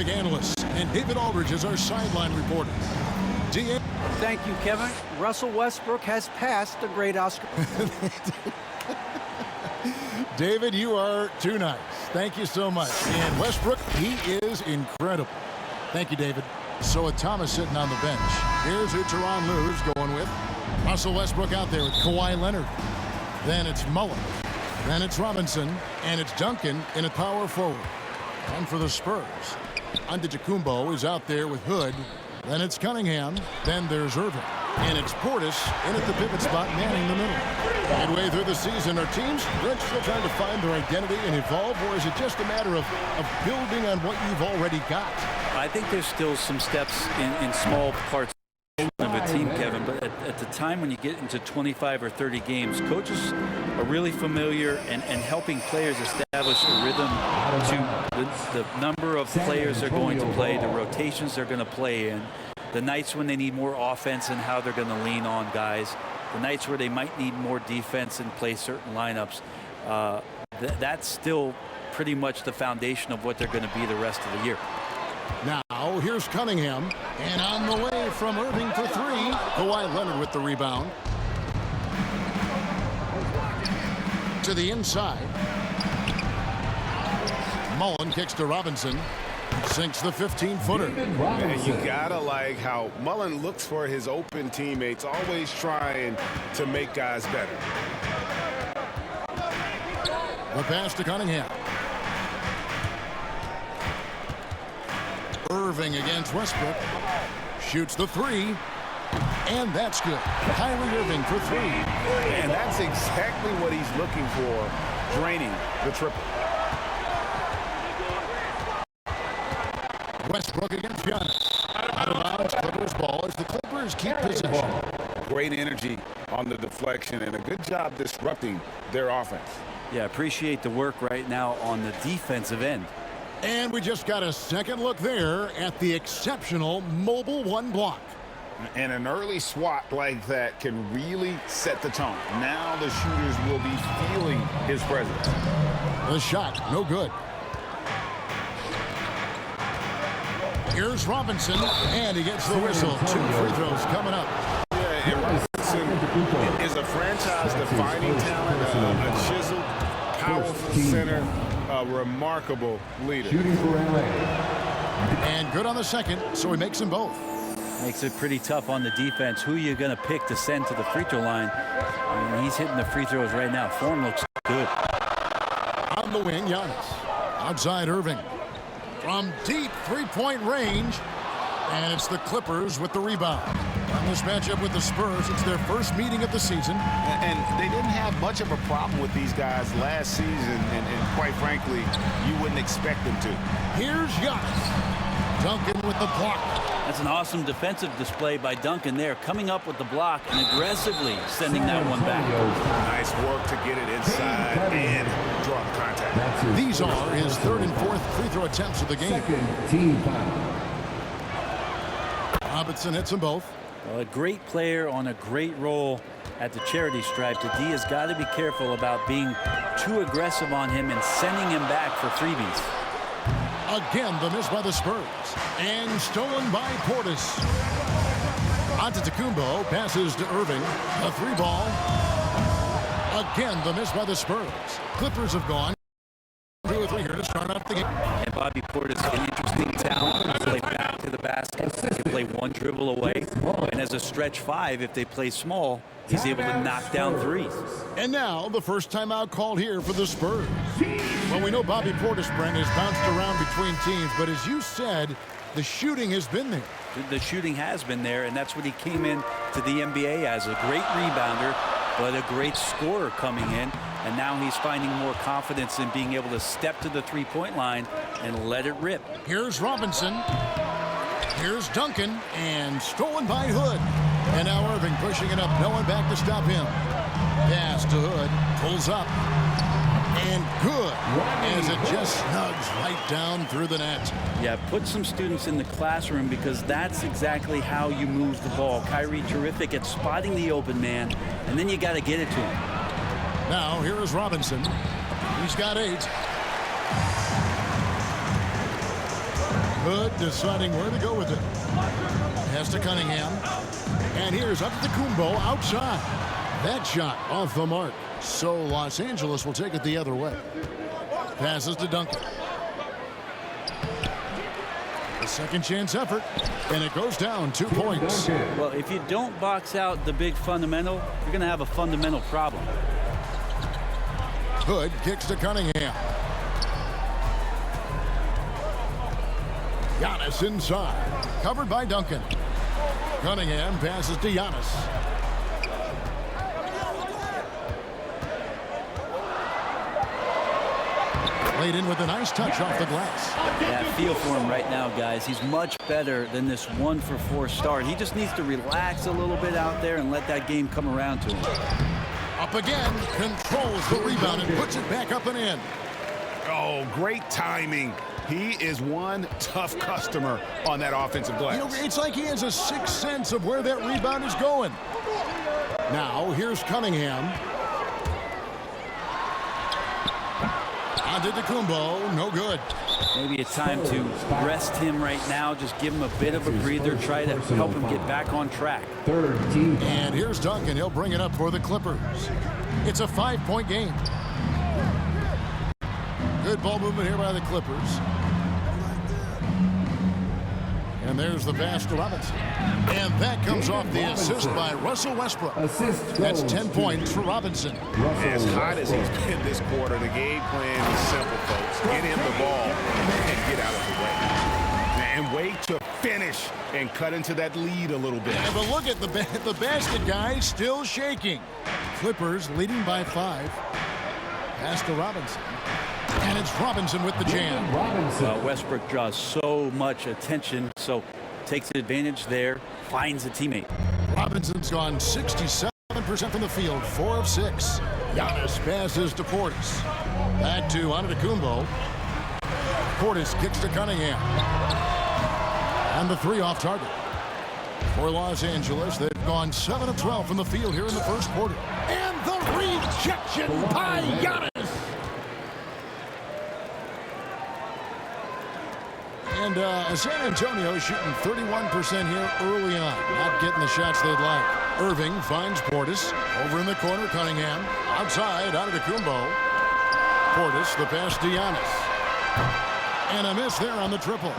graphic analyst, and David Aldridge is our sideline reporter. DA. Thank you, Kevin. Russell Westbrook has passed the great Oscar. David, you are too nice. Thank you so much. And Westbrook, he is incredible. Thank you, David. So with Thomas sitting on the bench, here's who Tyronn Lue's going with. Russell Westbrook out there with Kawhi Leonard. Then it's Mullen. Then it's Robinson. And it's Duncan in a power forward. And for the Spurs, Antetokounmpo is out there with Hood. Then it's Cunningham. Then there's Irving. And it's Portis in at the pivot spot, manning the middle. Midway through the season, are teams still trying to find their identity and evolve, or is it just a matter of building on what you've already got? I think there's still some steps in small parts of a team, Kevin, but at the time when you get into 25 or 30 games, coaches are really familiar and helping players establish a rhythm to the number of players they're going to play, the rotations they're going to play in, the nights when they need more offense and how they're going to lean on guys, the nights where they might need more defense and play certain lineups. That's still pretty much the foundation of what they're going to be the rest of the year. Now, here's Cunningham, and on the way from Irving for three, Kawhi Leonard with the rebound. To the inside. Mullen kicks to Robinson. Sinks the 15-footer. And you gotta like how Mullen looks for his open teammates, always trying to make guys better. The pass to Cunningham. Irving against Westbrook. Shoots the three. And that's good. Kyrie Irving for three. And that's exactly what he's looking for, draining the triple. Westbrook against Giannis. Out of bounds, Clippers ball as the Clippers keep possession. Great energy on the deflection and a good job disrupting their offense. Yeah, appreciate the work right now on the defensive end. And we just got a second look there at the exceptional mobile one block. And an early swat like that can really set the tone. Now the shooters will be feeling his presence. The shot, no good. Here's Robinson, and he gets the whistle. 2 free throws coming up. Yeah, and Robinson is a franchise-defining talent, a chiseled, powerful center, a remarkable leader. And good on the second, so he makes them both. Makes it pretty tough on the defense. Who are you going to pick to send to the free throw line? I mean, he's hitting the free throws right now. Form looks good. On the wing, Giannis. Outside Irving. From deep three-point range. And it's the Clippers with the rebound. On this matchup with the Spurs, it's their first meeting of the season. And they didn't have much of a problem with these guys last season, and quite frankly, you wouldn't expect them to. Here's Giannis. Duncan with the block. That's an awesome defensive display by Duncan there, coming up with the block and aggressively sending that one back. Nice work to get it inside and draw the contact. These are his third and fourth free throw attempts of the game. Team foul. Robinson hits them both. Well, a great player on a great role at the charity stripe. The D has got to be careful about being too aggressive on him and sending him back for freebies. Again, the miss by the Spurs. And stolen by Portis. Antetokounmpo passes to Irving. A three ball. Again, the miss by the Spurs. Clippers have gone 2 or 3 here to start out the game. And Bobby Portis, an interesting talent. He can play back to the basket. He can play one dribble away. And as a stretch 5, if they play small, he's able to knock down threes. And now, the first timeout called here for the Spurs. Well, we know Bobby Portis, Brent, has bounced around between teams, but as you said, the shooting has been there. The shooting has been there, and that's what he came in to the NBA as, a great rebounder, but a great scorer coming in. And now he's finding more confidence in being able to step to the three-point line and let it rip. Here's Robinson. Here's Duncan, and stolen by Hood. And now Irving pushing it up. No one back to stop him. Pass to Hood. Pulls up. And good. As it just snugs right down through the net. Yeah, put some students in the classroom, because that's exactly how you move the ball. Kyrie terrific at spotting the open man, and then you got to get it to him. Now here is Robinson. He's got 8. Hood deciding where to go with it. Pass to Cunningham. And here's up to Kumbo outside. That shot off the mark. So Los Angeles will take it the other way. Passes to Duncan. A second chance effort. And it goes down 2 points. Well, if you don't box out the big fundamental, you're going to have a fundamental problem. Hood kicks to Cunningham. Giannis inside. Covered by Duncan. Cunningham passes to Giannis. Laid in with a nice touch off the glass. Yeah, feel for him right now, guys. He's much better than this 1-for-4 start. He just needs to relax a little bit out there and let that game come around to him. Up again, controls the rebound and puts it back up and in. Oh, great timing. He is one tough customer on that offensive glass. You know, it's like he has a sixth sense of where that rebound is going. Now, here's Cunningham. Antetokounmpo, no good. Maybe it's time to rest him right now. Just give him a bit of a breather. Try to help him get back on track. And here's Duncan. He'll bring it up for the Clippers. It's a 5-point game. Good ball movement here by the Clippers. And there's the pass to Robinson. And that comes off the assist by Russell Westbrook. That's 10 points for Robinson. As hot as he's been this quarter, the game plan is simple, folks. Get him the ball and get out of the way. And wait to finish and cut into that lead a little bit. Yeah, but look at the basket guy still shaking. Clippers leading by 5. Pass to Robinson. And it's Robinson with the jam. Westbrook draws so much attention, so takes advantage there, finds a teammate. Robinson's gone 67% from the field, 4 of 6. Giannis passes to Portis. Back to Antetokounmpo. Portis kicks to Cunningham. And the 3 off target. For Los Angeles, they've gone 7 of 12 from the field here in the first quarter. And the rejection by Giannis. And San Antonio shooting 31% here early on. Not getting the shots they'd like. Irving finds Portis. Over in the corner, Cunningham. Outside, Antetokounmpo. Portis, the pass to Giannis. And a miss there on the triple.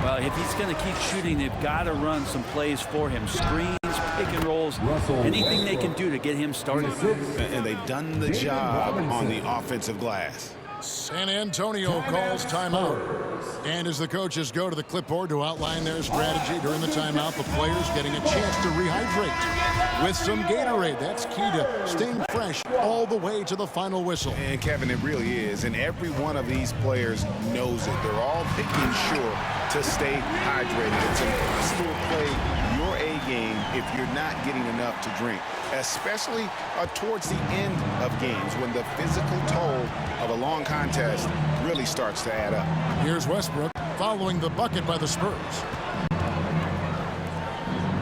Well, if he's going to keep shooting, they've got to run some plays for him. Screens, pick and rolls, anything they can do to get him started. And they've done the job on the offensive glass. San Antonio calls timeout. And as the coaches go to the clipboard to outline their strategy during the timeout, the players getting a chance to rehydrate with some Gatorade. That's key to staying fresh all the way to the final whistle. And Kevin, it really is. And every one of these players knows it. They're all making sure to stay hydrated. It's impossible to play your A game if you're not getting enough to drink, especially towards the end of games when the physical toll of a long contest really starts to add up. Here's Westbrook following the bucket by the Spurs.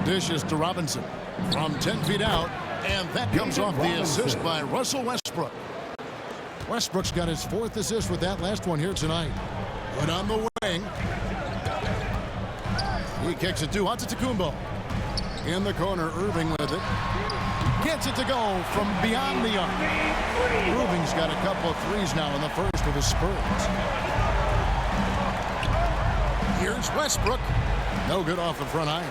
Dishes to Robinson from 10 feet out, and that comes off the assist by Russell Westbrook. Westbrook's got his 4th assist with that last one here tonight. But on the wing, he kicks it to Antetokounmpo. In the corner, Irving with it. Gets it to go from beyond the arc. Irving's got a couple of threes now in the first for the Spurs. Here's Westbrook. No good off the front iron.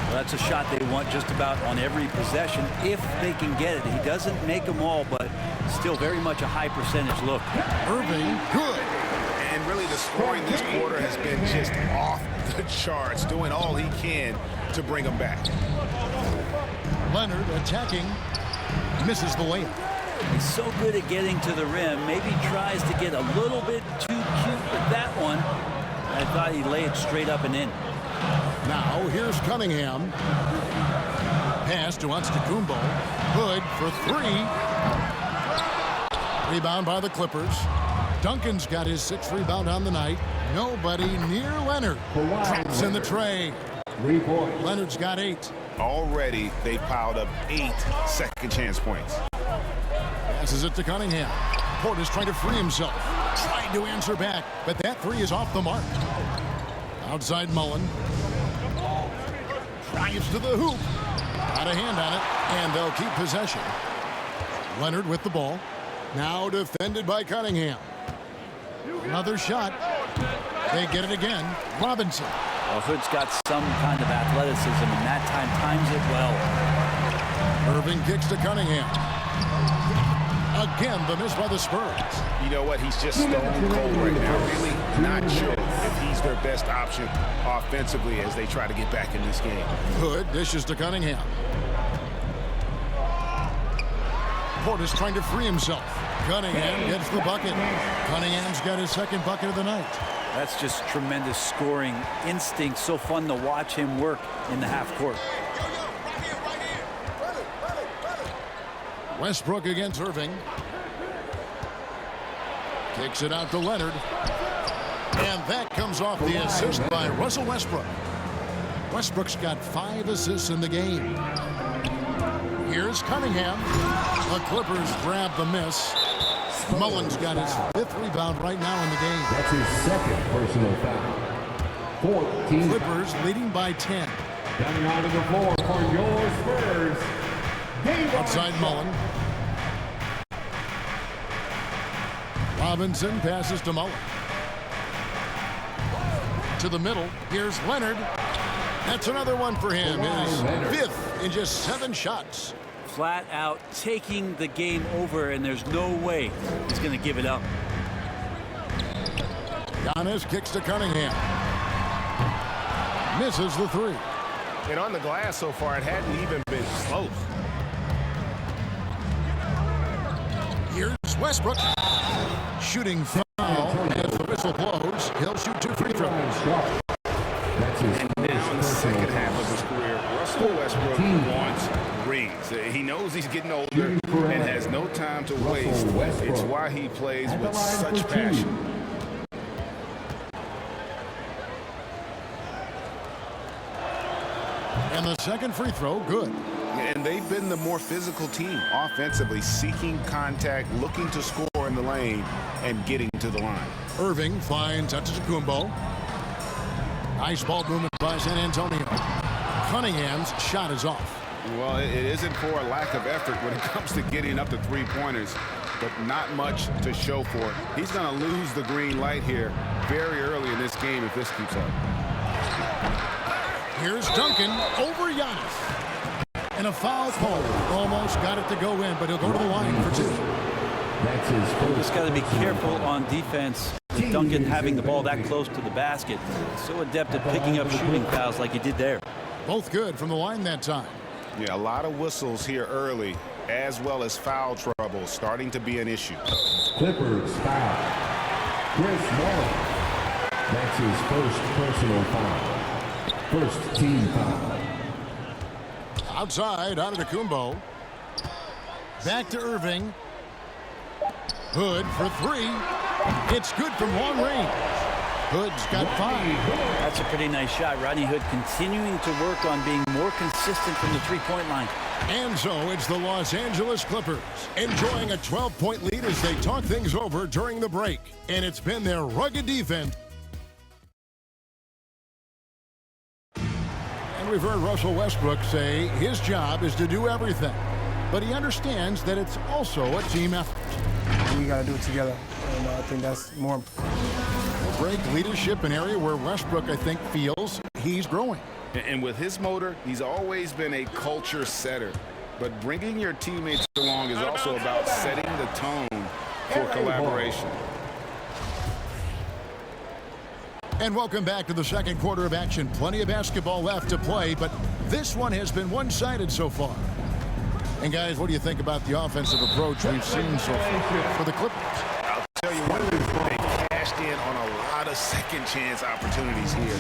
Well, that's a shot they want just about on every possession if they can get it. He doesn't make them all, but still very much a high percentage look. Irving, good. And really the scoring this quarter has been just off the charts, doing all he can to bring them back. Leonard attacking, misses the layup. He's so good at getting to the rim. Maybe tries to get a little bit too cute with that one. I thought he'd lay it straight up and in. Now here's Cunningham. Pass to Antetokounmpo. Hood for 3. Rebound by the Clippers. Duncan's got his 6th rebound on the night. Nobody near Leonard. Traps in the tray. Leonard's got 8. Already, they piled up 8 second chance points. Passes it to Cunningham. Portis trying to free himself. Trying to answer back, but that 3 is off the mark. Outside Mullen. Drives to the hoop. Got a hand on it, and they'll keep possession. Leonard with the ball. Now defended by Cunningham. Another shot. They get it again. Robinson. Well, Hood's got some kind of athleticism, and that time times it well. Irving kicks to Cunningham. Again, the miss by the Spurs. You know what? He's just stone cold right now. Really not sure if he's their best option offensively as they try to get back in this game. Hood dishes to Cunningham. Portis trying to free himself. Cunningham gets the bucket. Cunningham's got his second bucket of the night. That's just tremendous scoring instinct. So fun to watch him work in the half court. Westbrook against Irving. Kicks it out to Leonard. And that comes off the assist by Russell Westbrook. Westbrook's got 5 assists in the game. Here's Cunningham. The Clippers grab the miss. Mullen's got his 5th rebound right now in the game. That's his 2nd personal foul. 14. Clippers leading by 10. Coming onto the floor for your Spurs. Outside Mullen. Robinson passes to Mullen. To the middle. Here's Leonard. That's another one for him. His 5th in just 7 shots. Flat out taking the game over, and there's no way he's going to give it up. Giannis kicks to Cunningham. Misses the 3. And on the glass so far, it hadn't even been close. Here's Westbrook. Shooting foul as the whistle blows. He'll shoot 2 free throws. That's his Now in the second half of his career, Russell Westbrook wants rings. He knows he's getting older and has no time to waste. It's why he plays with such passion. And the second free throw, good. And they've been the more physical team offensively, seeking contact, looking to score in the lane, and getting to the line. Irving finds Antetokounmpo. Nice ball movement by San Antonio. Cunningham's shot is off. Well, it isn't for a lack of effort when it comes to getting up to 3-pointers, but not much to show for it. He's going to lose the green light here very early in this game if this keeps up. Here's Duncan over Giannis. And a foul call. Almost got it to go in, but he'll go to the line for 2. That's his first. Just got to be careful on defense. Duncan having the ball that close to the basket. So adept at picking up shooting fouls like he did there. Both good from the line that time. Yeah, a lot of whistles here early, as well as foul trouble starting to be an issue. Clippers foul. Chris Mullen. That's his first personal foul. First team foul. Outside, Antetokounmpo. Back to Irving. Hood for 3. It's good from long range. Hood's got 5. That's a pretty nice shot. Rodney Hood continuing to work on being more consistent from the 3-point line. And so it's the Los Angeles Clippers enjoying a 12-point lead as they talk things over during the break. And it's been their rugged defense. And we've heard Russell Westbrook say his job is to do everything. But he understands that it's also a team effort. We got to do it together, and I think that's more important. Break leadership, an area where Westbrook, I think, feels he's growing. And with his motor, he's always been a culture setter. But bringing your teammates along is also about setting the tone for collaboration. And welcome back to the second quarter of action. Plenty of basketball left to play, but this one has been one-sided so far. And guys, what do you think about the offensive approach we've seen so far for the Clippers? I'll tell you what, they cashed in on a lot of second chance opportunities here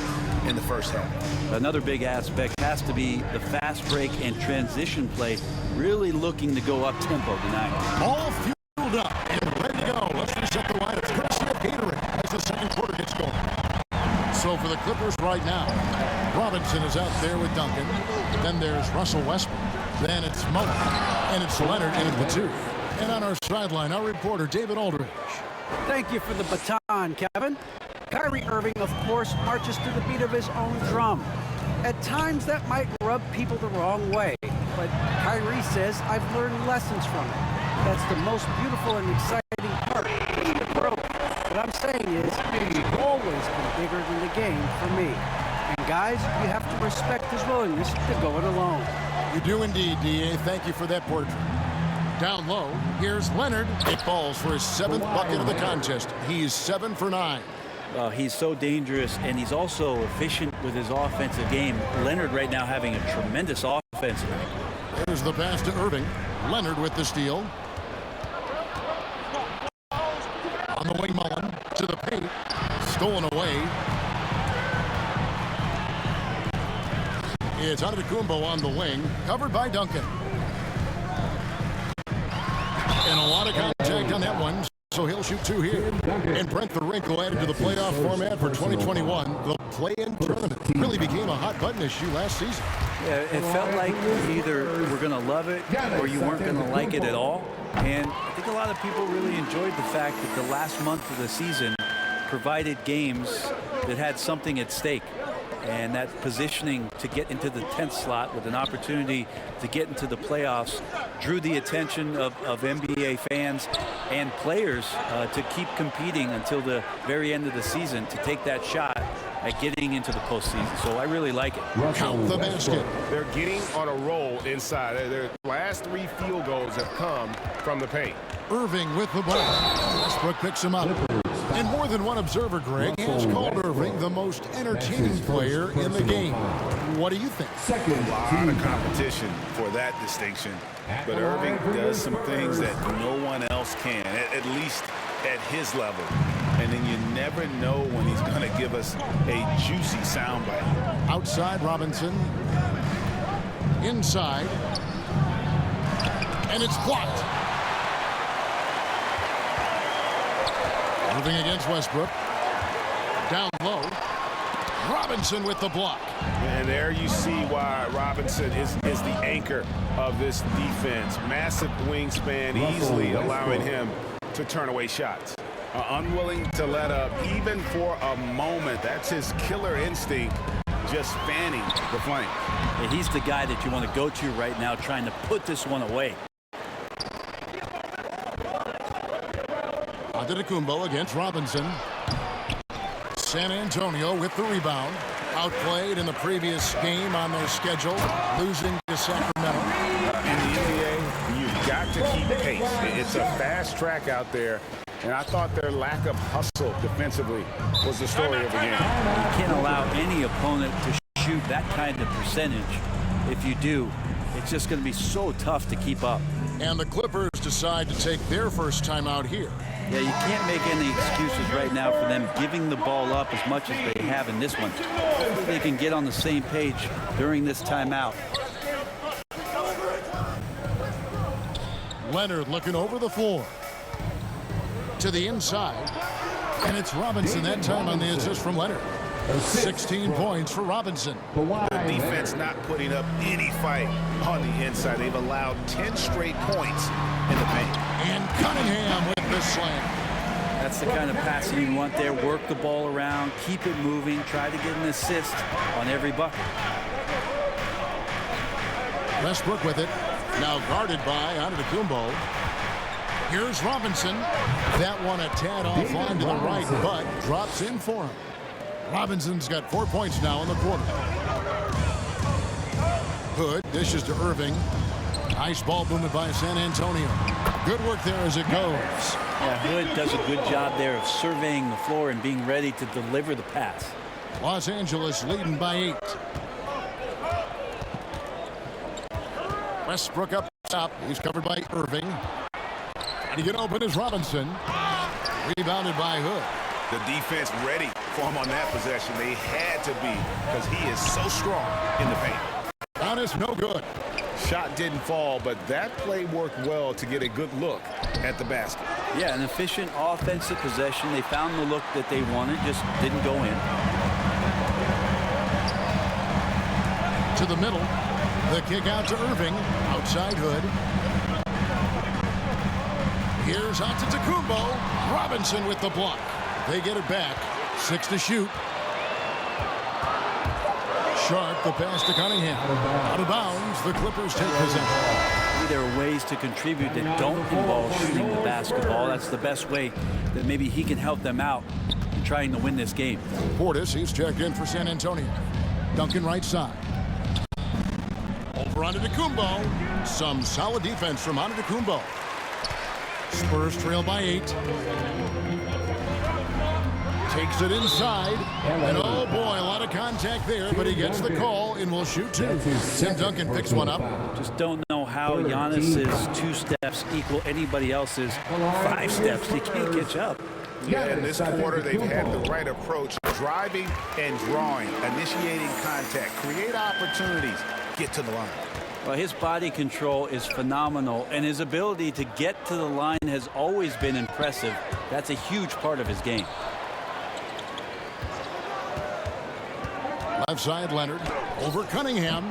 in the first half. Another big aspect has to be the fast break and transition play, really looking to go up tempo tonight. All fueled up and ready to go. Let's reset the lineups courtesy of Gatorade as the second quarter gets going. So for the Clippers right now, Robinson is out there with Duncan. Then there's Russell Westbrook. Then it's Mullen. And it's Leonard in the 2. And on our sideline, our reporter, David Aldridge. Thank you for the baton, Kevin. Kyrie Irving, of course, marches to the beat of his own drum. At times, that might rub people the wrong way, but Kyrie says, I've learned lessons from it. That's the most beautiful and exciting part, is the growth. What I'm saying is, it's always been bigger than the game for me. And guys, you have to respect his willingness to go it alone. You do indeed, D.A. Thank you for that portrait. Down low, here's Leonard. It falls for his 7th bucket of the contest. He's 7 for 9. He's so dangerous, and he's also efficient with his offensive game. Leonard right now having a tremendous offensive game. There's the pass to Irving. Leonard with the steal. On the wing, Mullen to the paint. Stolen away. It's Antetokounmpo on the wing. Covered by Duncan. And a lot of contact on that one, so he'll shoot 2 here. And Brent the wrinkle added to the playoff format for 2021. The play-in tournament really became a hot-button issue last season. Yeah, it felt like you either were going to love it or you weren't going to like it at all. And I think a lot of people really enjoyed the fact that the last month of the season provided games that had something at stake. And that positioning to get into the 10th slot with an opportunity to get into the playoffs drew the attention of NBA fans and players to keep competing until the very end of the season to take that shot at getting into the postseason. So I really like it. Count the basket. They're getting on a roll inside. Their last 3 field goals have come from the paint. Irving with the ball. Westbrook picks him up. And more than one observer, Greg, has called Irving the most entertaining player in the game. What do you think? A lot of competition for that distinction. But Irving does some things that no one else can, at least at his level. And then you never know when he's going to give us a juicy soundbite. Outside, Robinson. Inside. And it's blocked. Moving against Westbrook. Down low. Robinson with the block. And there you see why Robinson is the anchor of this defense. Massive wingspan, easily allowing him to turn away shots. Unwilling to let up even for a moment. That's his killer instinct, just fanning the flank. Yeah, he's the guy that you want to go to right now, trying to put this one away. Antetokounmpo against Robinson. San Antonio with the rebound. Outplayed in the previous game on their schedule, losing to Sacramento. In the NBA, you've got to keep pace. It's a fast track out there, and I thought their lack of hustle defensively was the story of the game. You can't allow any opponent to shoot that kind of percentage. If you do, it's just going to be so tough to keep up. And the Clippers decide to take their first time out here. Yeah, you can't make any excuses right now for them giving the ball up as much as they have in this one. Hopefully they can get on the same page during this timeout. Leonard looking over the floor. To the inside. And it's Robinson that time on the assist from Leonard. 16 points for Robinson. The defense not putting up any fight on the inside. They've allowed 10 straight points in the paint. And Cunningham with the slam. That's the kind of passing you want there. Work the ball around, keep it moving, try to get an assist on every bucket. Westbrook with it. Now guarded by Antetokounmpo. Here's Robinson. That one a tad offline to the right, but drops in for him. Robinson's got 4 points now in the quarter. Hood dishes to Irving. Nice ball movement by San Antonio. Good work there as it goes. Yeah, Hood does a good job there of surveying the floor and being ready to deliver the pass. Los Angeles leading by 8. Westbrook up top. He's covered by Irving. And he can open as Robinson. Rebounded by Hood. The defense ready for him on that possession. They had to be, because he is so strong in the paint. Honest, no good. Shot didn't fall, but that play worked well to get a good look at the basket. Yeah, an efficient offensive possession. They found the look that they wanted, just didn't go in. To the middle. The kick out to Irving. Outside Hood. Here's Antetokounmpo. Robinson with the block. They get it back. 6 to shoot. Sharp, the pass to Cunningham. Out of bounds, the Clippers take possession. There are ways to contribute that don't involve shooting the basketball. That's the best way that maybe he can help them out in trying to win this game. Portis, he's checked in for San Antonio. Duncan right side. Over Antetokounmpo. Some solid defense from Antetokounmpo. Spurs trail by 8. Takes it inside. And oh boy, a lot of contact there, but he gets the call and will shoot 2. Tim Duncan picks one up. Just don't know how Giannis's 2 steps equal anybody else's 5 steps. He can't catch up. Yeah, in this quarter, they've had the right approach. Driving and drawing, initiating contact, create opportunities, get to the line. Well, his body control is phenomenal, and his ability to get to the line has always been impressive. That's a huge part of his game. Left side, Leonard. Over Cunningham.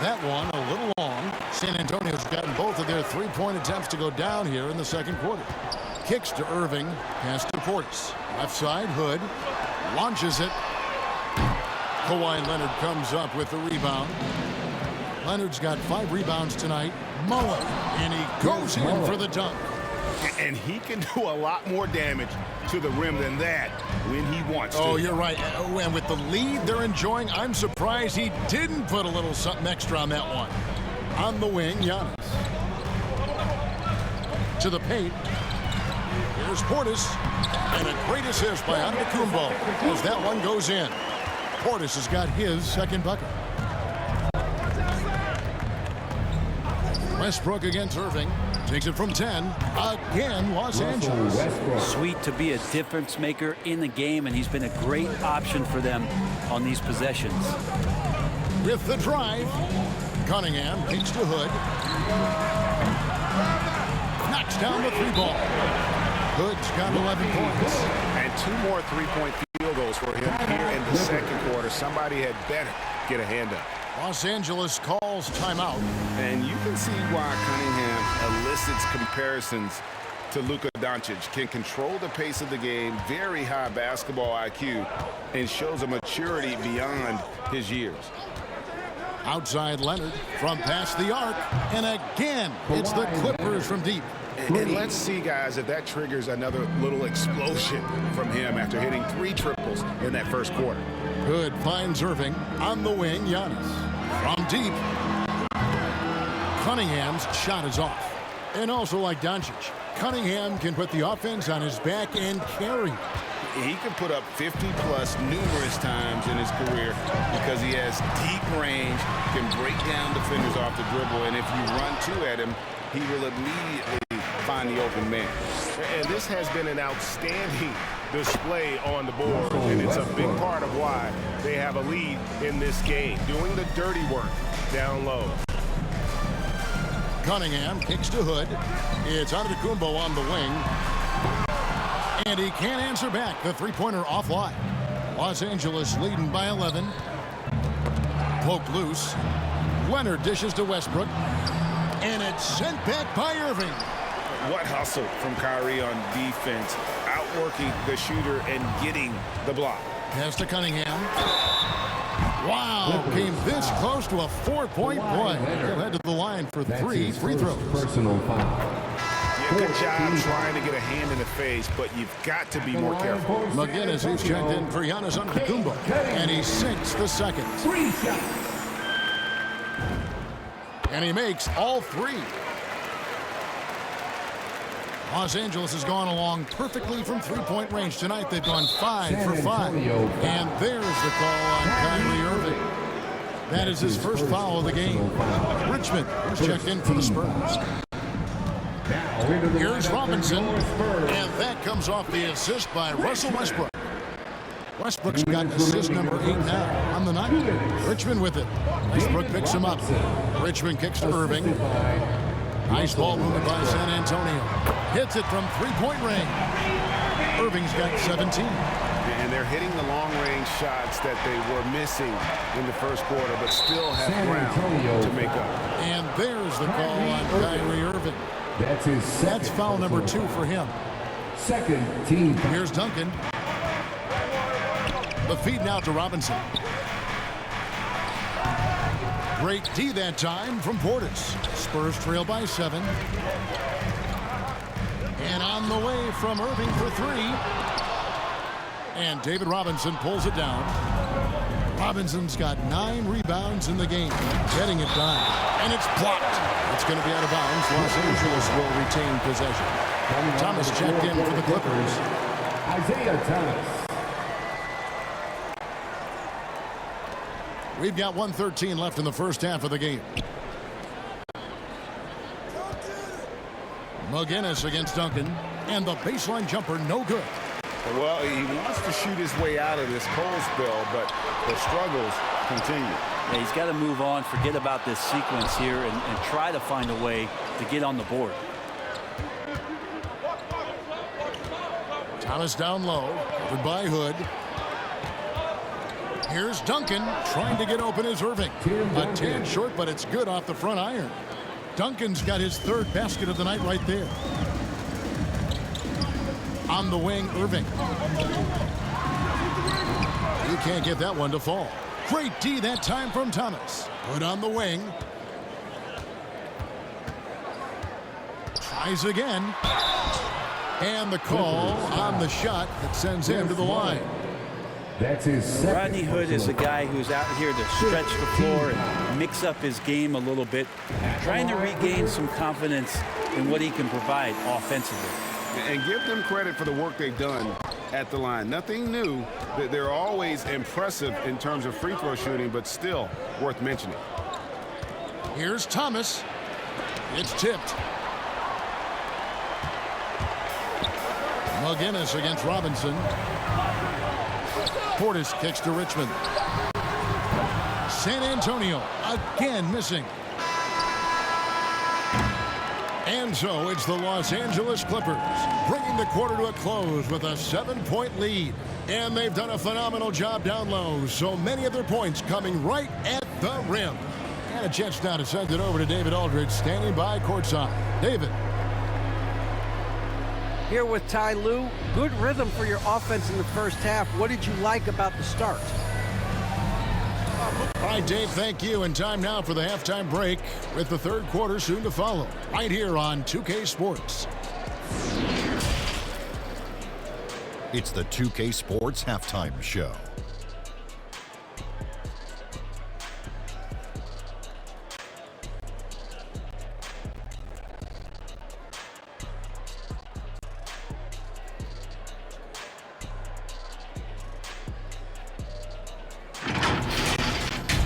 That one a little long. San Antonio's gotten both of their 3-point attempts to go down here in the second quarter. Kicks to Irving. Pass to Portis. Left side, Hood. Launches it. Kawhi Leonard comes up with the rebound. Leonard's got 5 rebounds tonight. Mullen. And he goes in for the dunk. And he can do a lot more damage to the rim than that when he wants to. Oh, you're right. And with the lead they're enjoying, I'm surprised he didn't put a little something extra on that one. On the wing, Giannis. To the paint. Here's Portis. And a great assist by Antetokounmpo as that one goes in. Portis has got his second bucket. Westbrook against Irving. Takes it from 10. Again, Los Angeles. Sweet to be a difference maker in the game, and he's been a great option for them on these possessions. With the drive, Cunningham kicks to Hood. Knocks down the 3-ball. Hood's got 11 points. And 2 more 3-point field goals for him here in the second quarter. Somebody had better get a hand up. Los Angeles calls timeout. And you can see why Cunningham elicits comparisons to Luka Doncic. Can control the pace of the game, very high basketball IQ, and shows a maturity beyond his years. Outside Leonard from past the arc. And again, it's the Clippers from deep. And let's see, guys, if that triggers another little explosion from him after hitting 3 triples in that first quarter. Hood finds Irving. On the wing, Giannis. From deep. Cunningham's shot is off. And also like Doncic, Cunningham can put the offense on his back and carry. He can put up 50-plus numerous times in his career because he has deep range, can break down defenders off the dribble, and if you run 2 at him, he will immediately find the open man. And this has been an outstanding display on the board, and it's a big part of why they have a lead in this game, doing the dirty work down low. Cunningham kicks to Hood. It's Antetokounmpo on the wing. And he can't answer back. The 3-pointer offline. Los Angeles leading by 11. Poked loose. Leonard dishes to Westbrook. And it's sent back by Irving. What hustle from Kyrie on defense, outworking the shooter and getting the block. Pass to Cunningham. Wow, came this close to a 4-point play. He'll head to the line for 3 free throws. Personal foul. Yeah, good job trying to get a hand in the face, but you've got to be more careful. McGinnis, he's checked in for Giannis Antetokounmpo, and he sinks the second. And he makes all 3. Los Angeles has gone along perfectly from 3-point range. Tonight they've gone 5 for 5. And there's the call on Kyrie Irving. That is his first foul of the game. Richmond has checked in for the Spurs. Here's Robinson. And that comes off the assist by Russell Westbrook. Westbrook's got assist number 8 now on the night. Richmond with it. Westbrook picks him up. Richmond kicks to Irving. Nice ball movement by San Antonio. Hits it from 3-point range. Irving's got 17. And they're hitting the long-range shots that they were missing in the first quarter, but still have ground to make up. And there's the call on Kyrie Irving. That's foul number 2 for him. Second team foul. Here's Duncan. The feed now to Robinson. Great D that time from Portis. Spurs trail by 7. And on the way from Irving for 3. And David Robinson pulls it down. Robinson's got 9 rebounds in the game. Getting it done. And it's blocked. It's going to be out of bounds. Los Angeles will retain possession. Thomas checked in for the Clippers. Isaiah Thomas. We've got 1:13 left in the first half of the game. McGinnis against Duncan. And the baseline jumper, no good. Well, he wants to shoot his way out of this cold spell, but the struggles continue. Yeah, he's got to move on, forget about this sequence here, and try to find a way to get on the board. Thomas down low. Covered by Hood. Here's Duncan trying to get open as Irving. A tad short, but it's good off the front iron. Duncan's got his 3rd basket of the night right there. On the wing, Irving. He can't get that one to fall. Great D that time from Thomas. Put on the wing. Tries again. And the call on the shot that sends him to the line. That's his second. Rodney Hood is a guy who's out here to stretch the floor and mix up his game a little bit, trying to regain some confidence in what he can provide offensively. And give them credit for the work they've done at the line. Nothing new. They're always impressive in terms of free throw shooting, but still worth mentioning. Here's Thomas. It's tipped. McGinnis against Robinson. Portis kicks to Richmond. San Antonio again missing. And so it's the Los Angeles Clippers bringing the quarter to a close with a 7-point lead. And they've done a phenomenal job down low. So many of their points coming right at the rim. And a chance now to send it over to David Aldridge standing by courtside. David. Here with Ty Lue. Good rhythm for your offense in the first half. What did you like about the start? All right, Dave, thank you. And time now for the halftime break with the 3rd quarter soon to follow. Right here on 2K Sports. It's the 2K Sports Halftime Show.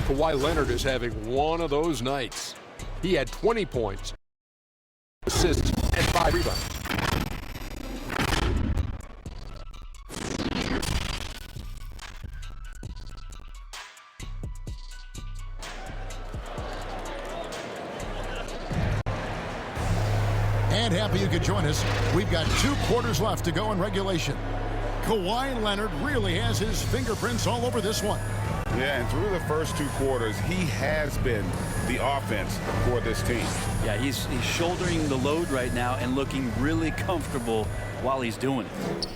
Kawhi Leonard is having one of those nights. He had 20 points, assists, and 5 rebounds. And happy you could join us. We've got 2 quarters left to go in regulation. Kawhi Leonard really has his fingerprints all over this one. Yeah, and through the first 2 quarters, he has been the offense for this team. Yeah, he's shouldering the load right now and looking really comfortable while he's doing it.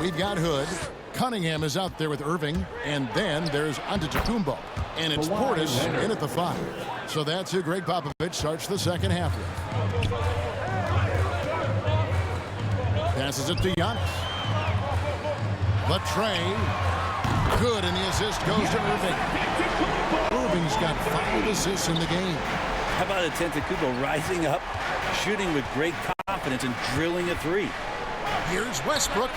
We've got Hood. Cunningham is out there with Irving. And then there's Antetokounmpo. And it's Portis in at the 5. So that's who Greg Popovich starts the second half with. Passes it to Giannis. The tray. Good, and the assist goes to Irving. Irving's got 5 assists in the game. How about Antetokounmpo rising up, shooting with great confidence and drilling a 3? Here's Westbrook.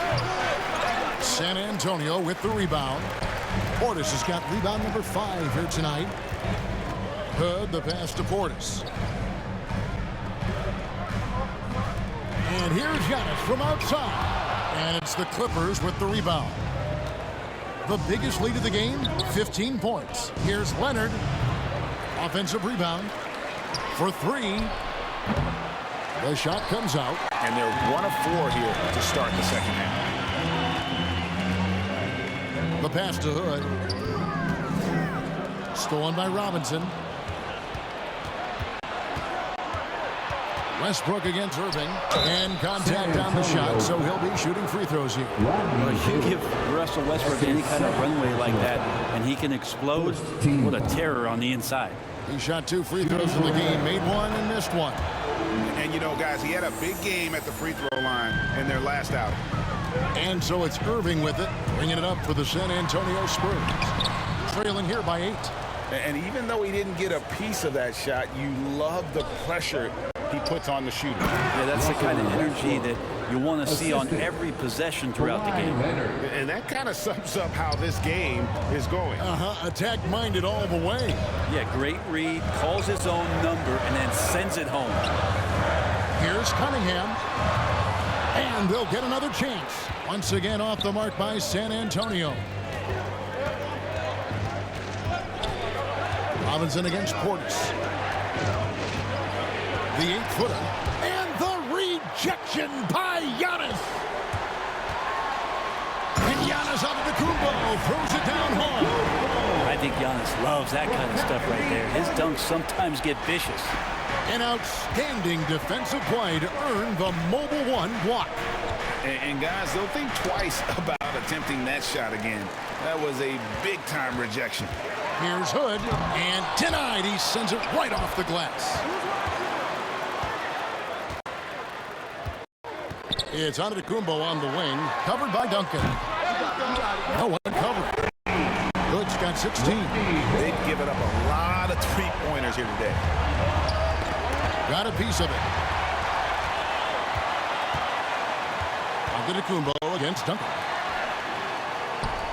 San Antonio with the rebound. Portis has got rebound number 5 here tonight. Hood, the pass to Portis. And here's Giannis from outside. And it's the Clippers with the rebound. The biggest lead of the game, 15 points. Here's Leonard. Offensive rebound for 3. The shot comes out. And they're 1 of 4 here to start the second half. The pass to Hood. Stolen by Robinson. Westbrook against Irving, and contact on the shot, so he'll be shooting free throws here. Well, you give Russell Westbrook any kind of runway like that, and he can explode. What a terror on the inside. He shot 2 free throws in the game, made 1 and missed 1. And, you know, guys, he had a big game at the free throw line in their last outing. And so it's Irving with it, bringing it up for the San Antonio Spurs. Trailing here by 8. And even though he didn't get a piece of that shot, you love the pressure he puts on the shooter. Yeah, that's the kind of energy that you want to see on every possession throughout the game. And that kind of sums up how this game is going. Attack-minded all the way. Yeah, great read, calls his own number, and then sends it home. Here's Cunningham. And they'll get another chance. Once again off the mark by San Antonio. Robinson against Portis. The 8-footer. And the rejection by Giannis. And Giannis out of the Kumbo. Throws it down home. I think Giannis loves that kind of stuff right there. His dunks sometimes get vicious. An outstanding defensive play to earn the Mobile One block. And guys, they'll think twice about attempting that shot again. That was a big-time rejection. Here's Hood, and denied. He sends it right off the glass. It's Antetokounmpo on the wing, covered by Duncan. No one covered. Hood's got 16. They've given up a lot of three-pointers here today. Got a piece of it. Antetokounmpo against Duncan.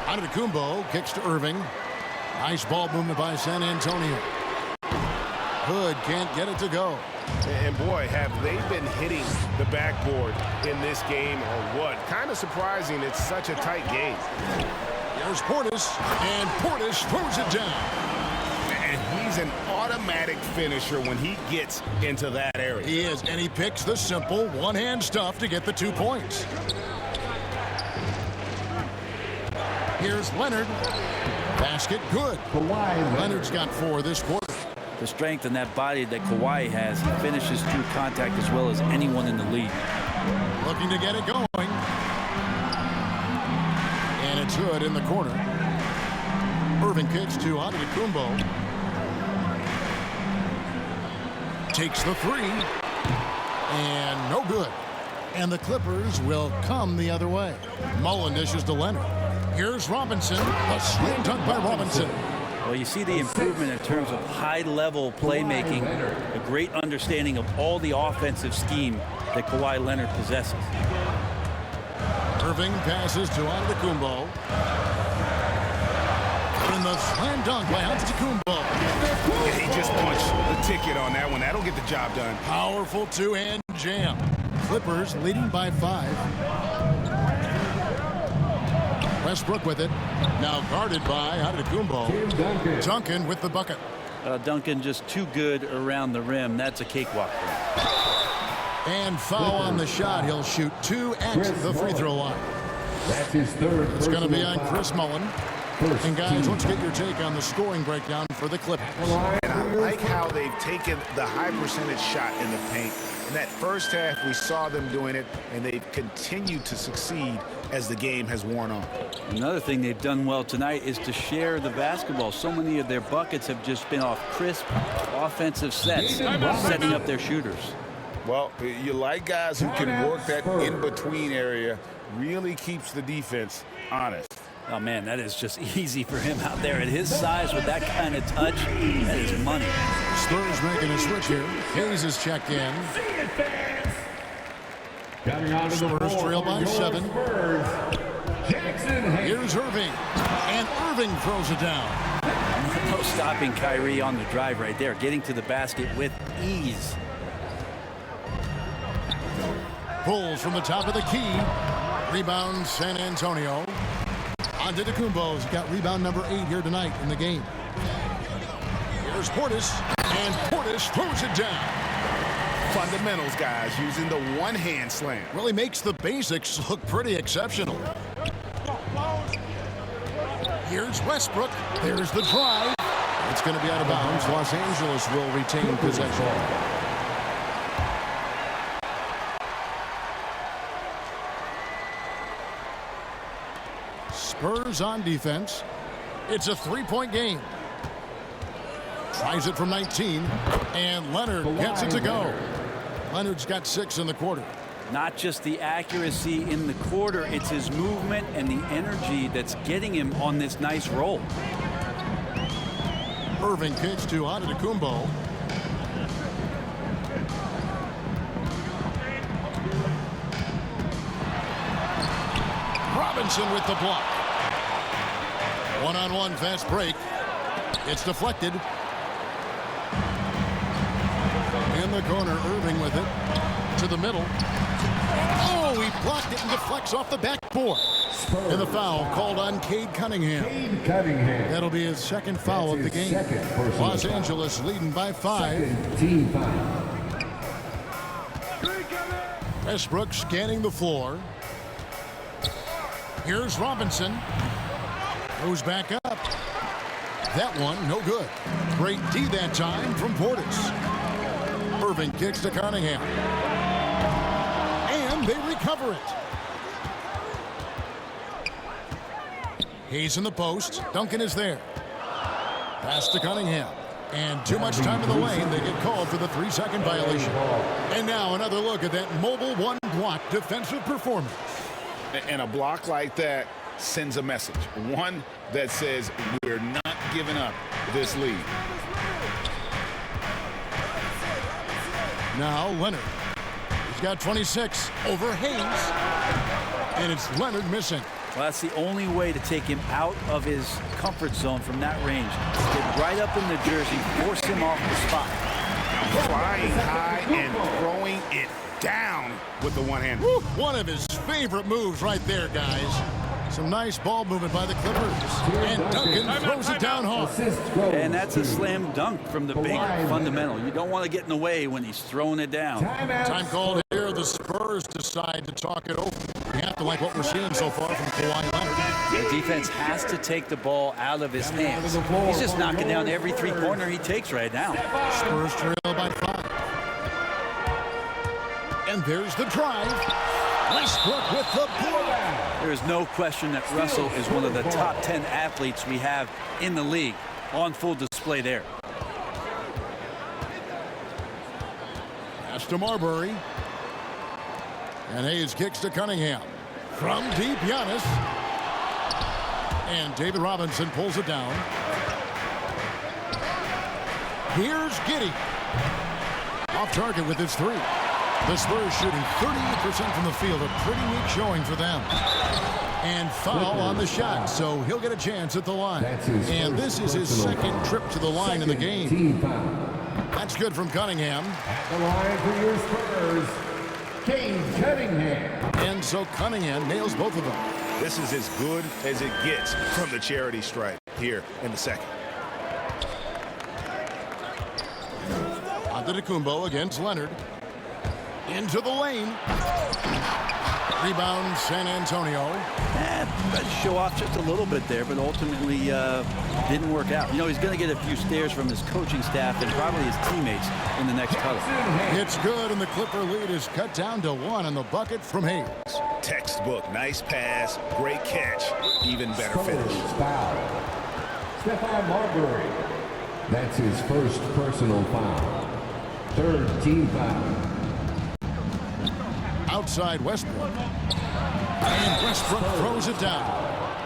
Antetokounmpo kicks to Irving. Nice ball movement by San Antonio. Hood can't get it to go. And boy, have they been hitting the backboard in this game or what? Kind of surprising it's such a tight game. There's Portis, and Portis throws it down. And he's an automatic finisher when he gets into that area. He is, and he picks the simple one-hand stuff to get the 2 points. Here's Leonard. Basket good. Leonard's got 4 this quarter. The strength in that body that Kawhi has, he finishes through contact as well as anyone in the league. Looking to get it going. And it's Hood in the corner. Irving kicks to Antetokounmpo. Takes the 3. And no good. And the Clippers will come the other way. Mullen dishes to Leonard. Here's Robinson. A slam dunk by Robinson. Well, you see the improvement in terms of high-level playmaking, a great understanding of all the offensive scheme that Kawhi Leonard possesses. Irving passes to Antetokounmpo. And the slam dunk by Antetokounmpo. He just punched the ticket on that one. That'll get the job done. Powerful two-hand jam. Clippers leading by 5. Westbrook with it. Now guarded by Antetokounmpo. Duncan with the bucket. Duncan just too good around the rim. That's a cakewalk for him. And foul on the shot. He'll shoot 2 at the free throw line. That's his third. It's going to be on Chris Mullen. And guys, let's get your take on the scoring breakdown for the Clippers. And I like how they've taken the high percentage shot in the paint. In that first half, we saw them doing it, and they've continued to succeed as the game has worn on. Another thing they've done well tonight is to share the basketball. So many of their buckets have just been off crisp offensive sets, setting up their shooters. Well, you like guys who can work that in-between area, really keeps the defense honest. Oh, man, that is just easy for him out there. At his size with that kind of touch, that is money. Spurs making a switch here. Hayes is checked in. Spurs trail by 7. Here's Irving. And Irving throws it down. No stopping Kyrie on the drive right there. Getting to the basket with ease. Pulls from the top of the key. Rebound San Antonio. Antetokounmpo's got rebound number 8 here tonight in the game. Here's Portis, and Portis throws it down. Fundamentals, guys, using the one-hand slam. Really makes the basics look pretty exceptional. Here's Westbrook. There's the drive. It's going to be out of bounds. Los Angeles will retain possession. Spurs on defense. It's a three-point game. Tries it from 19, and Leonard gets it to go. Leonard's got 6 in the quarter. Not just the accuracy in the quarter, it's his movement and the energy that's getting him on this nice roll. Irving kicks to Antetokounmpo. Robinson with the block. One-on-one fast break. It's deflected. In the corner, Irving with it. To the middle. Oh, he blocked it and deflects off the backboard. And the foul called on Cade Cunningham. That'll be his second foul of the game. Los Angeles leading by 5. Team foul. Westbrook scanning the floor. Here's Robinson. Goes back up. That one, no good. Great D that time from Portis. Irving kicks to Cunningham. And they recover it. Hayes in the post. Duncan is there. Pass to Cunningham. And too much time in the lane. They get called for the 3-second violation. And now another look at that mobile one-block defensive performance. And a block like that sends a message. One that says we're not giving up this lead. Now Leonard. He's got 26 over Hayes. And it's Leonard missing. Well, that's the only way to take him out of his comfort zone from that range. Get right up in the jersey, force him off the spot. Flying high and throwing it down with the one hand. Woo, one of his favorite moves right there, guys. Some nice ball movement by the Clippers. And Duncan throws it down hard. And that's a slam dunk from the big fundamental. You don't want to get in the way when he's throwing it down. Time called here. The Spurs decide to talk it over. We have to like what we're seeing so far from Kawhi Leonard. The defense has to take the ball out of his hands. He's just knocking down every three-pointer he takes right now. Spurs trail by 5. And there's the drive. Westbrook with the block. There is no question that Russell is one of the top 10 athletes we have in the league. On full display there. Pass to Marbury. And Hayes kicks to Cunningham. From deep, Giannis. And David Robinson pulls it down. Here's Giddey. Off target with his 3. The Spurs shooting 38% from the field. A pretty weak showing for them. And foul on the shot, so he'll get a chance at the line. And this is his second trip to the line in the game. That's good from Cunningham. At the line for your Spurs, Cade Cunningham. And so Cunningham nails both of them. This is as good as it gets from the charity stripe here in the second. Antetokounmpo against Leonard. Into the lane. Rebound, San Antonio. Show off just a little bit there, but ultimately didn't work out. You know, he's going to get a few stares from his coaching staff and probably his teammates in the next huddle. It's good, and the Clipper lead is cut down to 1 on the bucket from Hayes. Textbook, nice pass, great catch, even better finish. Foul. Stephon Marbury. That's his first personal foul. Third team foul. Outside Westbrook. And Westbrook throws it down.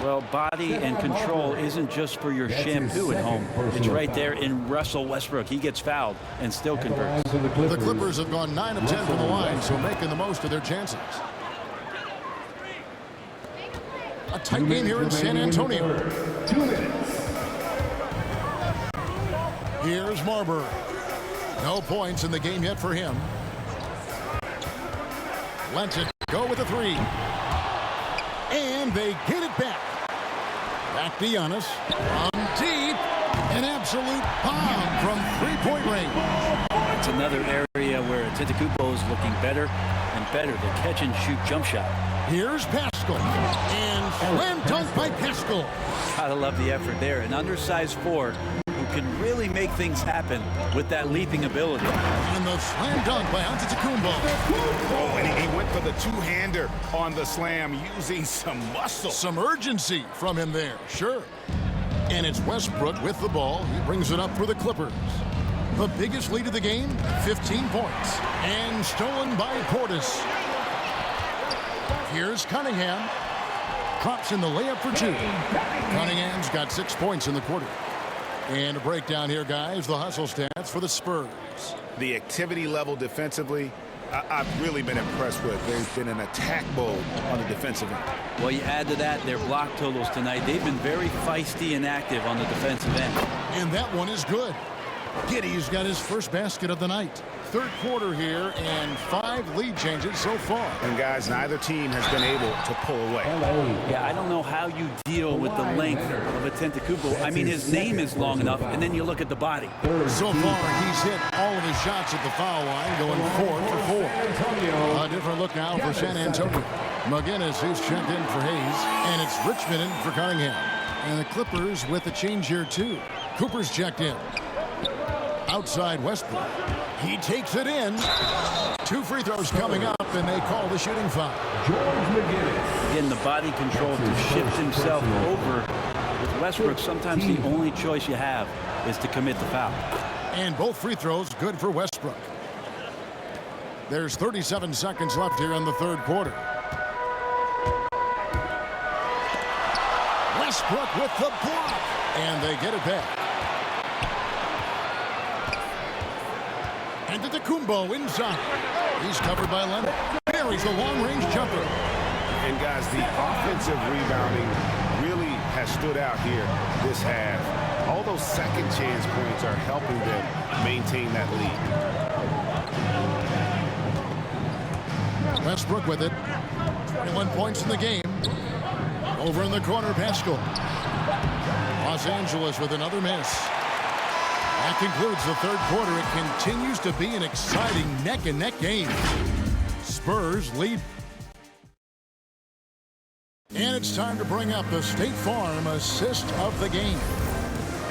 Well, body and control isn't just for your shampoo at home. It's right there in Russell Westbrook. He gets fouled and still converts. The Clippers have gone 9 of 10 from the line, so making the most of their chances. A tight game here in San Antonio. 2 minutes. Here's Marbury. No points in the game yet for him. Lets it go with a 3. And they get it back. Back to Giannis. From deep. An absolute bomb from 3-point range. It's another area where Antetokounmpo is looking better and better. The catch and shoot jump shot. Here's Pascal. And slam dunk by Pascal. Gotta love the effort there. An undersized forward who can really make things happen with that leaping ability. And the slam dunk by Antetokounmpo. Oh, and he went for the two-hander on the slam using some muscle. Some urgency from him there, sure. And it's Westbrook with the ball. He brings it up for the Clippers. The biggest lead of the game, 15 points. And stolen by Portis. Here's Cunningham. Drops in the layup for two. Cunningham's got 6 points in the quarter. And a breakdown here, guys. The hustle stats for the Spurs. The activity level defensively, I've really been impressed with. There's been an attack mode on the defensive end. Well, you add to that their block totals tonight. They've been very feisty and active on the defensive end. And that one is good. Giddey's got his first basket of the night. Third quarter here, and 5 lead changes so far. And guys, neither team has been able to pull away. Yeah, I don't know how you deal with the length of Antetokounmpo. I mean, his name is long enough, and then you look at the body. So far, he's hit all of his shots at the foul line, going 4 for 4. A different look now for San Antonio. McGinnis, who's checked in for Hayes, and it's Richmond in for Cunningham. And the Clippers with a change here, too. Cooper's checked in. Outside Westbrook. He takes it in. 2 free throws coming up, and they call the shooting foul. Again, the body control to shift himself over. With Westbrook, sometimes the only choice you have is to commit the foul. And both free throws good for Westbrook. There's 37 seconds left here in the third quarter. Westbrook with the block. And they get it back. Antetokounmpo inside. He's covered by Leonard. Buries the long-range jumper. And guys, the offensive rebounding really has stood out here this half. All those second chance points are helping them maintain that lead. Westbrook with it. 21 points in the game. Over in the corner, Pascal. Los Angeles with another miss. That concludes the third quarter. It continues to be an exciting neck-and-neck game. Spurs lead. And it's time to bring up the State Farm assist of the game.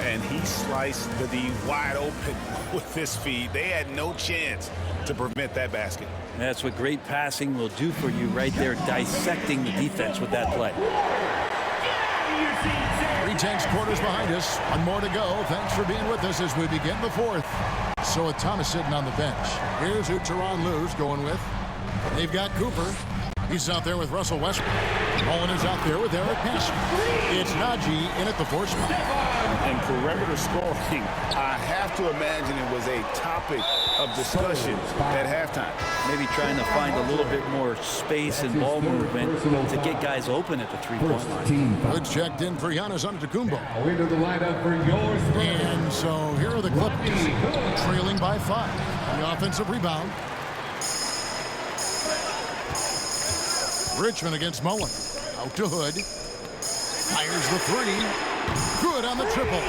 And he sliced the D wide open with his feet. They had no chance to prevent that basket. That's what great passing will do for you right there, dissecting the defense with that play. 3/10 quarters behind us. One more to go. Thanks for being with us as we begin the fourth. So with Thomas sitting on the bench, here's who Tyronn Lue's going with. They've got Cooper. He's out there with Russell Westbrook. Mullen is out there with Eric Pascal. It's Najee in at the 4 spot. And perimeter scoring, I have to imagine it was a topic of discussion at halftime. Maybe trying to find a little bit more space and ball movement to get guys open at the 3-point line. Good checked in for Giannis Antetokounmpo. Into the lineup for yours. And so here are the Clippers, trailing by 5. The offensive rebound. Richmond against Mullen. Out to Hood. Fires the 3. Good on the triple.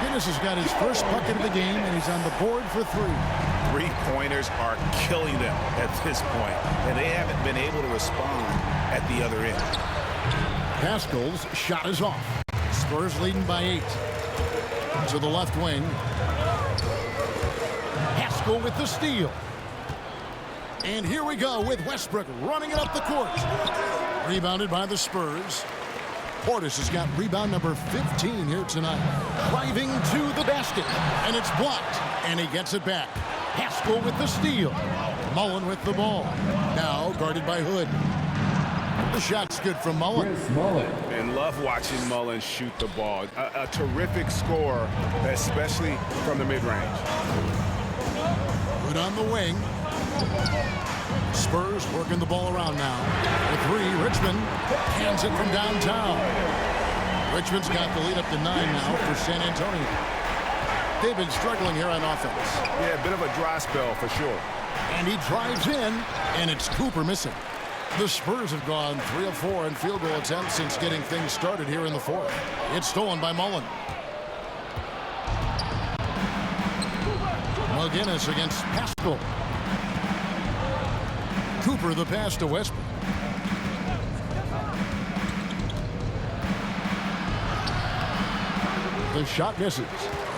Guinness has got his first bucket of the game, and he's on the board for 3. Three-pointers are killing them at this point, and they haven't been able to respond at the other end. Pascal's shot is off. Spurs leading by 8. To the left wing. Pascal with the steal. And here we go with Westbrook running it up the court. Rebounded by the Spurs. Portis has got rebound number 15 here tonight. Driving to the basket. And it's blocked. And he gets it back. Pascal with the steal. Mullen with the ball. Now guarded by Hood. The shot's good from Mullen. And love watching Mullen shoot the ball. A terrific scorer, especially from the mid-range. Hood on the wing. Spurs working the ball around now. The 3, Richmond hands it from downtown. Richmond's got the lead up to 9 now for San Antonio. They've been struggling here on offense. Yeah, a bit of a dry spell for sure. And he drives in, and it's Cooper missing. The Spurs have gone 3 of 4 in field goal attempts since getting things started here in the fourth. It's stolen by Mullen. McGinnis against Pascal. Cooper the pass to Westbrook. The shot misses.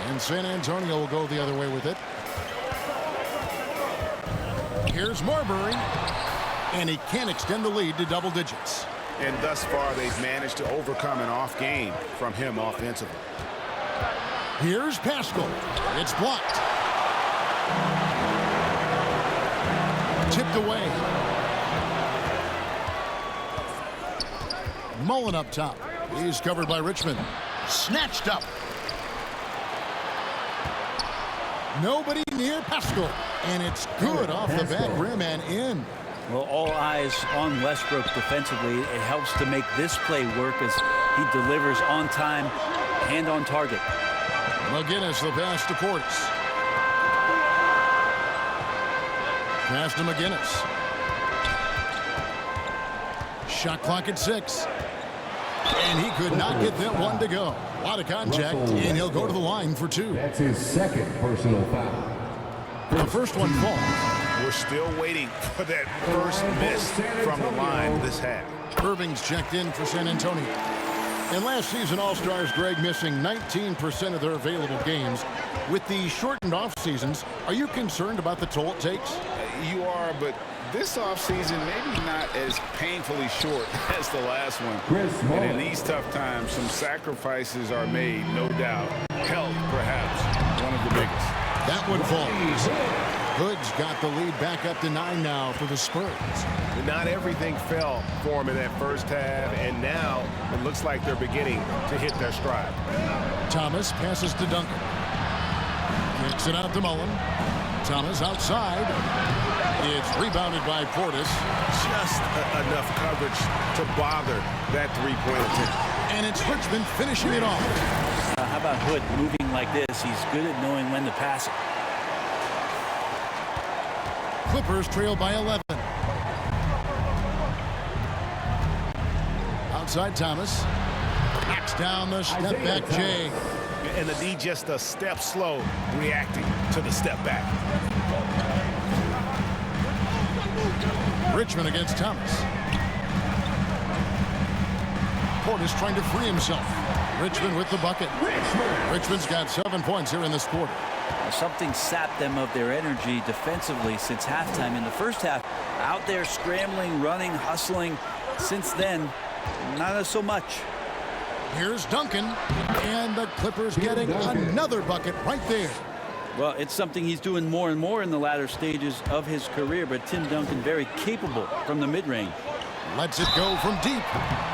And San Antonio will go the other way with it. Here's Marbury. And he can't extend the lead to double digits. And thus far, they've managed to overcome an off game from him offensively. Here's Pascal. It's blocked. Tipped away. Mullen up top. He's covered by Richmond. Snatched up. Nobody near Pascal. And it's good off the back rim and in. Well, all eyes on Westbrook defensively. It helps to make this play work as he delivers on time and on target. McGinnis, the pass to Portis. Pass to McGinnis. Shot clock at 6. And he could not get that one to go. A lot of contact, and he'll go to the line for 2. That's his second personal foul. The first one falls. We're still waiting for that first miss from the line this half. Irving's checked in for San Antonio. And last season, All-Stars Greg missing 19% of their available games. With the shortened off seasons, are you concerned about the toll it takes? You are, but this offseason maybe not as painfully short as the last one. And in these tough times, some sacrifices are made, no doubt. Health, perhaps, one of the biggest. That one falls. Hood's got the lead back up to 9 now for the Spurs. Not everything fell for him in that first half, and now it looks like they're beginning to hit their stride. Thomas passes to Duncan. Kicks it out to Mullen. Thomas outside. It's rebounded by Portis. Just enough coverage to bother that three-point attempt. And it's Richmond finishing it off. How about Hood moving like this? He's good at knowing when to pass it. Clippers trail by 11. Outside Thomas. Knocks down the step back Jay. And the D just a step slow reacting to the step back. Richmond against Thomas. Portis trying to free himself. Richmond with the bucket. Richmond's got 7 points here in this quarter. Something sapped them of their energy defensively since halftime. In the first half, out there scrambling, running, hustling. Since then, not so much. Here's Duncan, and the Clippers getting another bucket right there. Well, it's something he's doing more and more in the latter stages of his career, but Tim Duncan very capable from the mid-range. Lets it go from deep.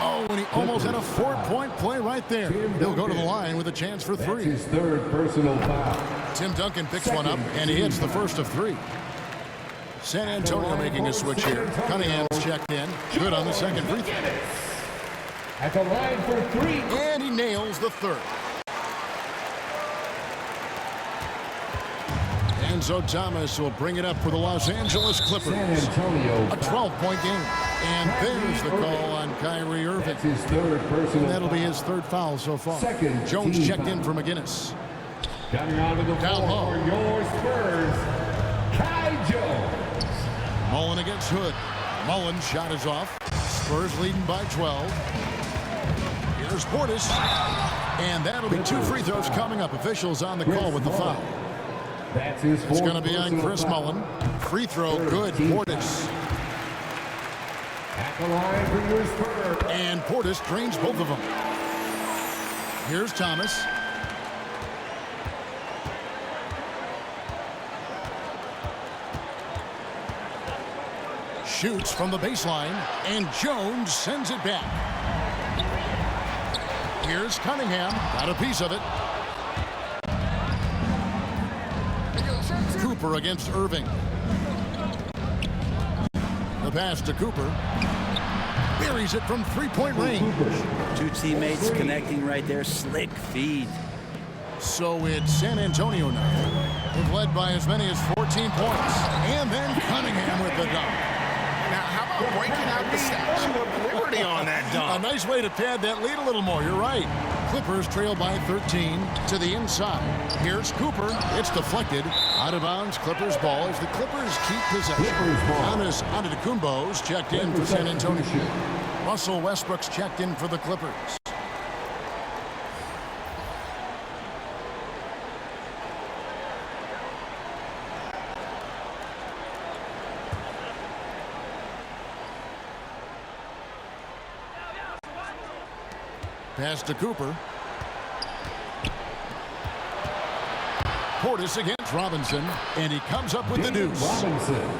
Oh, and he almost had a 4-point play right there. He'll go to the line with a chance for 3. That's his third personal foul. Tim Duncan picks one up, and he hits the first of 3. San Antonio making a switch here. Cunningham's checked in. Good on the second free throw. At the line for 3. And he nails the third. Enzo Thomas will bring it up for the Los Angeles Clippers. San Antonio. A 12-point game. And there's the call on Kyrie Irving. That's his third personal And that'll be foul. his third foul so far. Second Jones team checked in foul. for McGinnis. Coming onto the Down floor low. for your Spurs, Kai Jones. Mullen against Hood. Mullen's shot is off. Spurs leading by 12. Here's Portis. And that'll be 2 free throws coming up. Officials on the call with the foul. That's his It's fourth going to be on personal Chris foul. Mullen. Free throw, good. Portis. At the line for your Spurs. And Portis drains both of them. Here's Thomas. Shoots from the baseline, and Jones sends it back. Here's Cunningham, got a piece of it. Cooper against Irving. The pass to Cooper. Buries it from 3-point range. 2 teammates connecting right there. Slick feed. So it's San Antonio now. They've led by as many as 14 points. And then Cunningham with the dunk. Now, how about breaking out the Statue of Liberty on that A dunk? nice way to pad that lead a little more. You're right. Clippers trail by 13 to the inside. Here's Cooper. It's deflected. Out of bounds. Clippers ball as the Clippers keep possession. Giannis Antetokounmpo's checked in for San Antonio. Russell Westbrook's checked in for the Clippers. Pass to Cooper. Portis against Robinson, and he comes up with the deuce.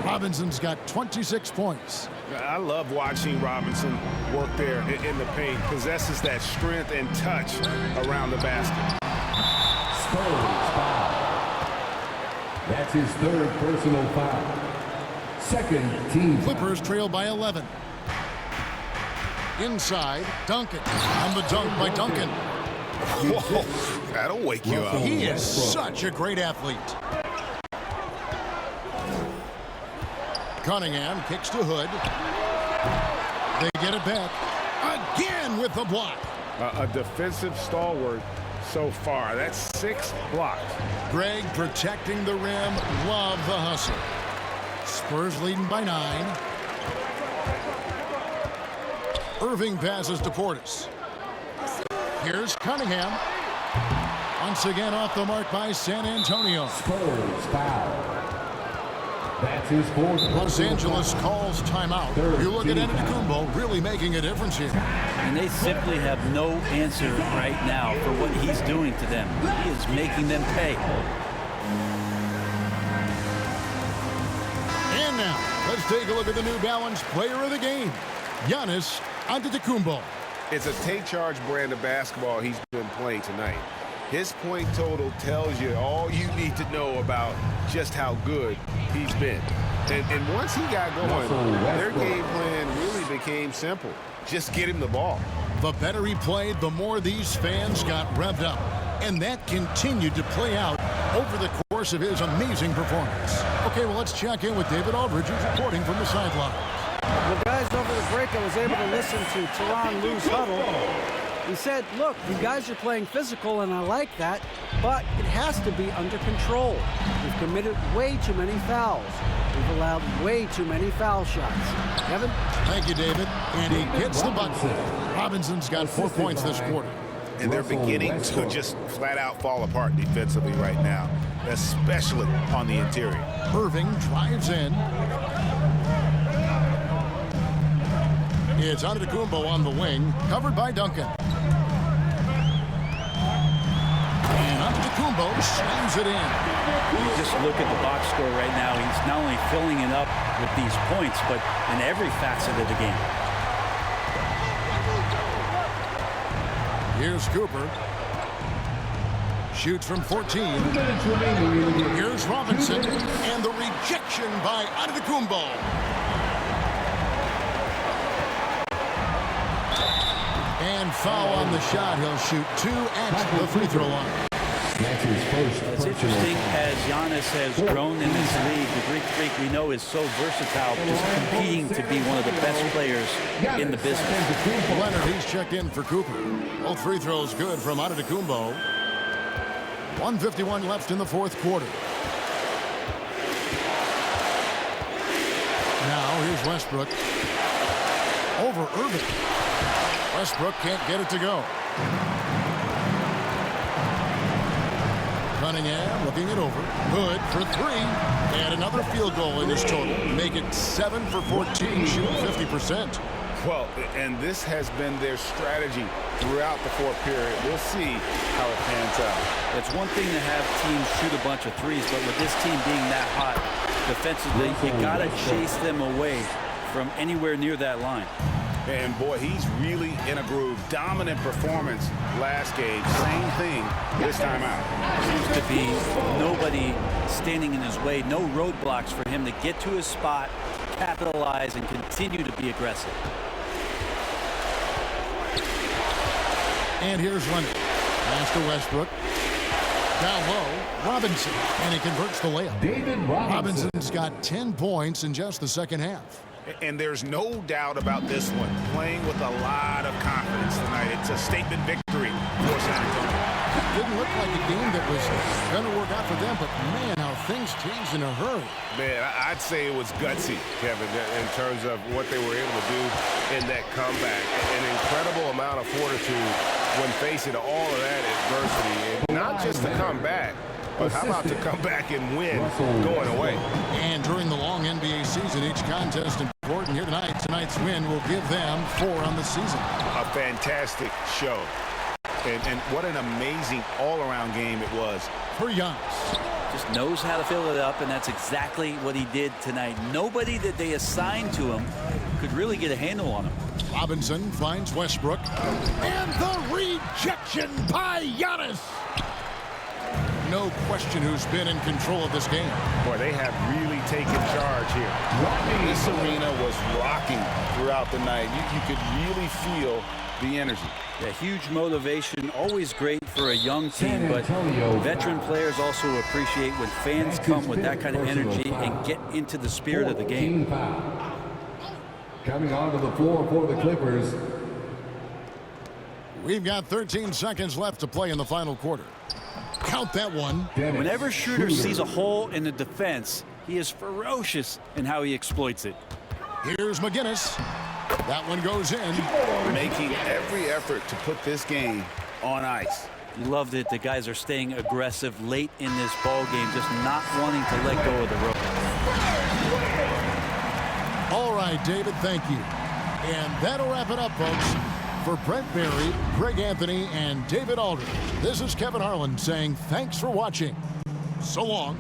Robinson's got 26 points. I love watching Robinson work there in the paint. Possesses that strength and touch around the basket. Spurs foul. That's his third personal foul. Second team foul. Clippers trail by 11. Inside, Duncan. On the dunk by Duncan. Whoa, that'll wake you up. He is such a great athlete. Cunningham kicks to Hood. They get it back. Again with the block. A defensive stalwart so far. That's 6 blocks. Greg protecting the rim. Love the hustle. Spurs leading by 9. Irving passes to Portis. Here's Cunningham. Once again off the mark by San Antonio. Spurs foul. That's his fourth. Los Angeles calls timeout. You look at Antetokounmpo really making a difference here. And they simply have no answer right now for what he's doing to them. He is making them pay. And now, let's take a look at the New Balance player of the game, Giannis Antetokounmpo. It's a take charge brand of basketball he's been playing tonight. His point total tells you all you need to know about just how good he's been. And once he got going, their game plan really became simple. Just get him the ball. The better he played, the more these fans got revved up. And that continued to play out over the course of his amazing performance. Okay, well, let's check in with David Aldridge, who's reporting from the sideline. Well, guys, over the break, I was able to listen to Tyronn Lue's huddle. He said, look, you guys are playing physical, and I like that, but it has to be under control. We've committed way too many fouls. We've allowed way too many foul shots. Kevin? Thank you, David. And he gets the bucket. Robinson's got 4 points this quarter. And they're beginning to just flat out fall apart defensively right now, especially on the interior. Irving drives in. It's Antetokounmpo on the wing, covered by Duncan. And Antetokounmpo slams it in. You just look at the box score right now. He's not only filling it up with these points, but in every facet of the game. Here's Cooper. Shoots from 14. Here's Robinson. And the rejection by Antetokounmpo. And foul on the shot. He'll shoot 2 at the free throw line. It's interesting as Giannis has grown in this league. The Greek Freak we know is so versatile, just competing to be one of the best players in the business. Leonard, he's checked in for Cooper. Both free throws good from Antetokounmpo. 1:51 left in the fourth quarter. Now here's Westbrook. Over Irving. Westbrook can't get it to go. Cunningham looking it over. Good for 3. And another field goal in his total. Make it 7 for 14, shooting 50%. Well, and this has been their strategy throughout the fourth period. We'll see how it pans out. It's one thing to have teams shoot a bunch of threes, but with this team being that hot defensively, you got to chase them away from anywhere near that line. And boy, he's really in a groove. Dominant performance last game. Same thing this time out. Seems to be nobody standing in his way. No roadblocks for him to get to his spot, capitalize, and continue to be aggressive. And here's Leonard. Pass to Westbrook. Down low, Robinson. And he converts the layup. David Robinson. Robinson's got 10 points in just the second half. And there's no doubt about this one. Playing with a lot of confidence tonight. It's a statement victory for San Antonio. Didn't look like a game that was going to work out for them, but man, how things changed in a hurry. Man, I'd say it was gutsy, Kevin, in terms of what they were able to do in that comeback. An incredible amount of fortitude when facing all of that adversity. And not just to come back, but how about to come back and win going away? And during the long NBA season, each contest important. Here tonight, tonight's win will give them 4 on the season. A fantastic show. And what an amazing all-around game it was. For Giannis. Just knows how to fill it up, and that's exactly what he did tonight. Nobody that they assigned to him could really get a handle on him. Robinson finds Westbrook. And the rejection by Giannis. No question who's been in control of this game. Boy, they have really taken charge here. This arena was rocking throughout the night. You could really feel the energy. Yeah, huge motivation, always great for a young team, but veteran players also appreciate when fans come with that kind of energy and get into the spirit of the game. Coming onto the floor for the Clippers. We've got 13 seconds left to play in the final quarter. Count that one. Whenever Schroeder sees a hole in the defense, he is ferocious in how he exploits it. Here's McGinnis. That one goes in. Making every effort to put this game on ice. You love that the guys are staying aggressive late in this ball game, just not wanting to let go of the rope. All right, David, thank you. And that'll wrap it up, folks. For Brent Berry, Greg Anthony, and David Aldridge, this is Kevin Harlan saying thanks for watching. So long.